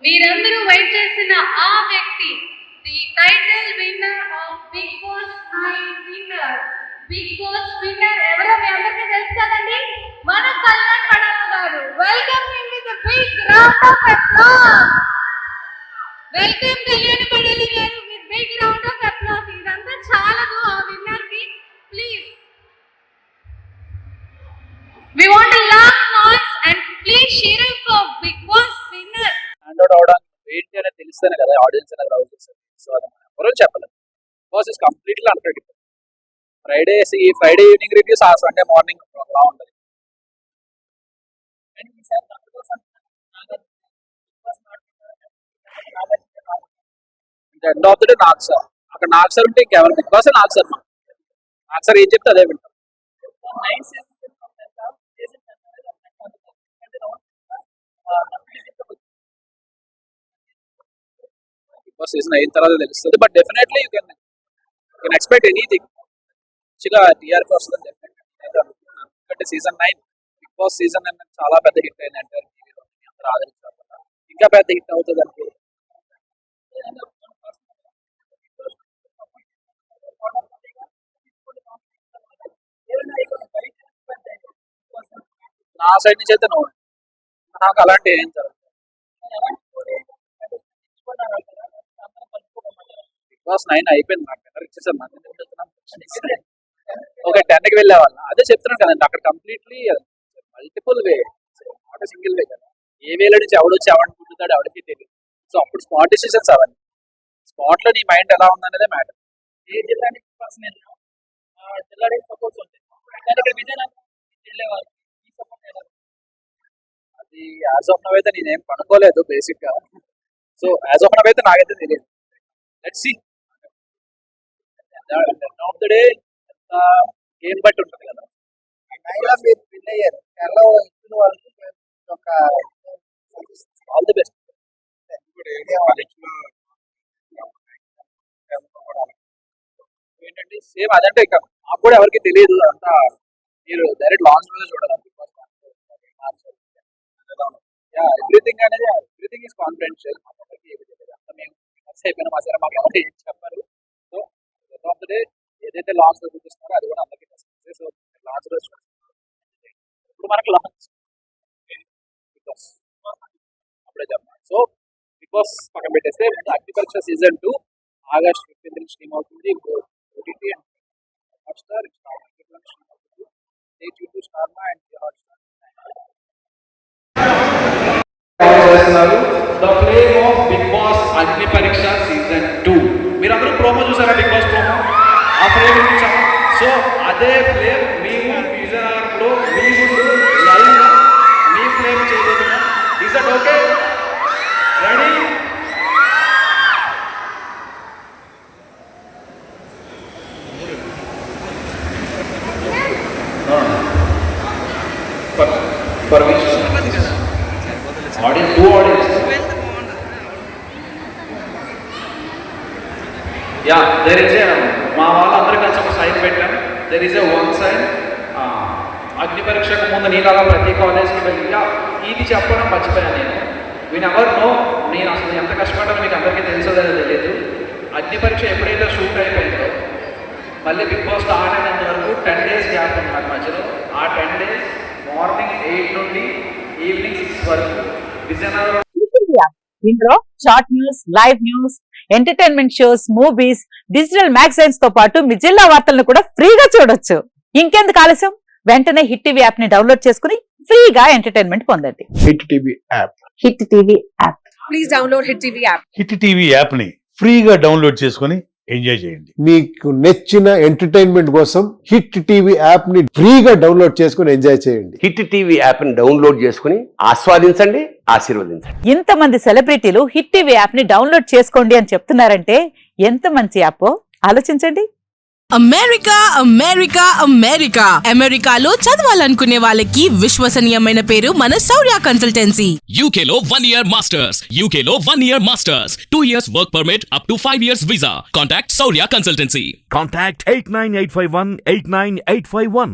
మీరందరూ వెయిట్ చేసిన ఆ వ్యక్తి, the title winner of Bigg Boss 9 winner. Bigg Boss winner ఎవరో మీ అందరికీ తెలుసు కదండి, మన కళ్యాణ్ పడాల గారు. Welcome him with a big round of applause. Welcome Kalyan Padala గారు with big round of applause. ఇదంతా చాలదు ఆ విన్నర్ కి. Please we want a loud noise and please cheer up for big boss winner. Hand out అవడానికి ఏంటి అనేది తెలిస్తేనే కదా ఆడియన్స్ అనేది లవ్ చేస్తారు. సో అది మనం ఎవరో చెప్పలేదు. Boss is completely unpredictable. Friday evening reviews ఆ సండే మార్నింగ్ లా ఉంటుంది. ఎండ్ ఆఫ్ ద డే నాకు సార్, అక్కడ నాకు సార్ ఉంటే ఇంకెవరు బిగ్ బాస్ నాకు సార్. నాకు సార్ ఏం చెప్తే అదే వింటాం. సీజన్ అయిన తర్వాత తెలుస్తుంది. But definitely you can expect anything. మంచిగా టీఆర్పీ వస్తుంది డెఫినెట్లీ. ఎందుకంటే సీజన్ 9 బిగ్ బాస్ సీజన్ 9 చాలా పెద్ద హిట్ అయింది అంటే టీవీలో అందరూ ఆదరించారు. ఇంకా పెద్ద హిట్ అవుతుంది అంటే నా సైడ్ నుంచి అయితే నాకు అలాంటి ఏం జరగదు. బిగ్ బాస్ 9 అయిపోయింది, నాకు విన్నర్ ఇచ్చేసారు. ఓకే 10కి వెళ్ళే వాళ్ళ అదే చెప్తున్నాను కదండి. అక్కడ completely multiple way, not single way కదా. ఏ వేల నుంచి ఎవడొచ్చి ఎవరిని పుట్టుతాడు ఎవరికి తెలియదు. సో అప్పుడు స్పాట్ డిసిషన్స్ అవన్నీ. స్పాట్ లో నీ మైండ్ ఎలా ఉందనేదే మ్యాటర్. ఏ జిల్లానికి పర్సనల్ జిల్లానికి సపోర్ట్స్ ఉంటాయి. అది యాజ్ ఆఫ్ నవ్ అయితే నేనేం పనుకోలేదు బేసిక్ గా. సో యాజ్ ఆఫ్ నవ్ అయితే నాకైతే తెలియదు. Let's see. End of the day game బట్టి ఉంటుంది కదా. All the best. ఏంటంటే సేమ్ అదంటే ఇక నాకు కూడా ఎవరికి తెలియదు. అంతా మీరు డైరెక్ట్ లాంచ్ మీద చూడాలి. ఎవ్రీథింగ్ అనేది ఎవ్రీథింగ్ ఈస్ కాన్ఫిడెన్షియల్. అంతా మేము అయిపోయినా మా సరే మాకు ఎవరు ఏం చెప్పారు. So end of the day ఏదైతే లాంచ్ లో చూపిస్తున్నారో అది కూడా అందరికీ సో లాంచ్ రోజు ఇప్పుడు మనకు లాంచ్ బికాస్ అప్పుడే చెప్పాలి. సో బికాస్ పక్కన పెట్టేస్తే అగ్నిపరీక్ష సీజన్ 2 ఆగస్ట్ 15 నుంచి స్ట్రీమ్ అవుతుంది. OTT and Hotstar Star Maa and Hotstar. The flame of Bigg Boss Agni Pariksha season 2. మీరందరూ ప్రోమో చూసారా? బిగ్ బాస్ ప్రోమో ఆ ఫ్లేమ్ ఇచ్చాము. సో అదే ఫ్లేమ్ మేము విజయనగరంలో మీ ముందు లైవ్ మీ ఫ్లేమ్ చేయబోతున్నాం. Is that okay? Ready? For which audience? 2 audience. Yeah, there is a మా వాళ్ళందరూ కలిసి ఒక సైన్ పెట్టాం. There is a one sine అగ్ని పరీక్షకు ముందు నీలాగా ప్రతి కాలేజ్కి వెళ్ళి ఇది చెప్పడం మర్చిపోయాను నేను. వీన్ ఎవర్ నో నేను అసలు ఎంత కష్టపడ్డానో మీకు అందరికీ తెలుసో తెలియదు. అగ్ని పరీక్ష ఎప్పుడైతే షూట్ అయిపోయిందో మళ్ళీ బిగ్ బాస్ స్టార్ట్ అయినంత వరకు 10 days గ్యాప్ ఉంది నాకు మధ్యలో. ఆ 10 days మార్నింగ్ 8 నుండి ఈవినింగ్ 6 వరకు విజయనగరం. ఇందులో short news, live news, entertainment shows, movies, digital magazines తో పాటు మీ జిల్లా వార్తలను కూడా ఫ్రీగా చూడొచ్చు. ఇంకెందుకు ఆలస్యం, వెంటనే హిట్ టీవీ యాప్ ని డౌన్లోడ్ చేసుకుని ఫ్రీగా ఎంటర్టైన్మెంట్ పొందండి. Hit TV app. Hit TV app. Please download Hit TV app. Hit TV app ని ఫ్రీగా డౌన్లోడ్ చేసుకుని ఎంజాయ్ చేయండి. మీకు నచ్చిన ఎంటర్టైన్మెంట్ కోసం హిట్ టీవీ యాప్ ని ఫ్రీగా డౌన్లోడ్ చేసుకుని ఎంజాయ్ చేయండి. హిట్ టీవీ యాప్ ని డౌన్లోడ్ చేసుకుని ఆస్వాదించండి, ఆశీర్వదించండి. ఇంతమంది సెలబ్రిటీలు హిట్ టీవీ యాప్ ని డౌన్లోడ్ చేసుకోండి అని చెప్తున్నారంటే ఎంత మంచి యాప్ ఆలోచించండి. అమెరికా అమెరికా అమెరికా అమెరికాలో చదవాలనుకునే వాళ్ళకి విశ్వసనీయమైన పేరు మన శౌర్య కన్సల్టెన్సీ. UK లో 1 year masters. UK లో 1 year masters. 2 years work permit up to 5 years visa. Contact Saurya Consultancy. Contact 89851 89851.